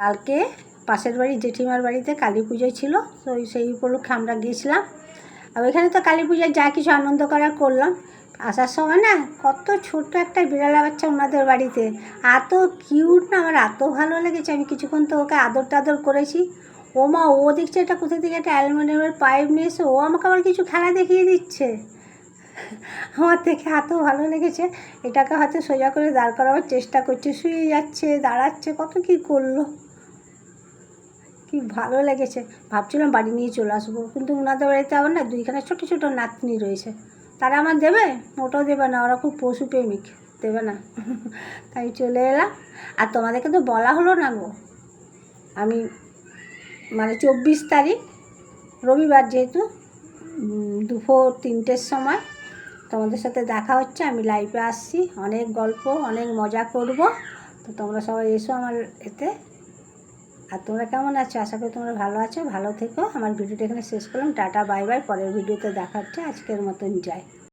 কালকে পাশের বাড়ি জেঠিমার বাড়িতে কালী পুজো ছিল, তো সেই উপলক্ষে আমরা গিয়েছিলাম। আর ওইখানে তো কালী পূজায় যা কিছু আনন্দ করার করলাম। আসার সময় না কত ছোট্ট একটা বিড়ালা বাচ্চা ওনাদের বাড়িতে, এত কিউট না, আমার এত ভালো লেগেছে। আমি কিছুক্ষণ তো ওকে আদর টাদর করেছি। ও মা, ও দেখছে এটা কোথা থেকে একটা অ্যালুমিনিয়ামের পাইপ নিয়ে এসে ও আমাকে আবার কিছু খেলা দেখিয়ে দিচ্ছে। আমার দেখে এত ভালো লেগেছে। এটাকে হয়তো সোজা করে দাঁড় করাবার চেষ্টা করছে, শুয়ে যাচ্ছে, দাঁড়াচ্ছে, কত কী করলো। কি ভালো লেগেছে। ভাবছিলাম বাড়ি নিয়ে চলে আসবো, কিন্তু ওনাদের বাড়িতে আবার না দুইখানা ছোটো ছোটো নাতনি রয়েছে, তারা আমার দেবে? ওটাও দেবে না, ওরা খুব পশুপ্রেমিক, দেবে না। তাই চলে এলাম। আর তোমাদেরকে তো বলা হলো না গো, আমি 24 তারিখ রবিবার, যেহেতু দুপুর 3টের সময় তোমাদের সাথে দেখা হচ্ছে। আমি লাইভে আসছি, অনেক গল্প, অনেক মজা করব। তো তোমরা সবাই এসো আমার এতে। আর তোমরা কেমন আছো? আশা করি তোমরা ভালো আছো, ভালো থেকো। আমার ভিডিওটা এখানে শেষ করলাম। Tata, bye bye. পরের ভিডিওতে দেখা হচ্ছে। আজকের মতন যাই।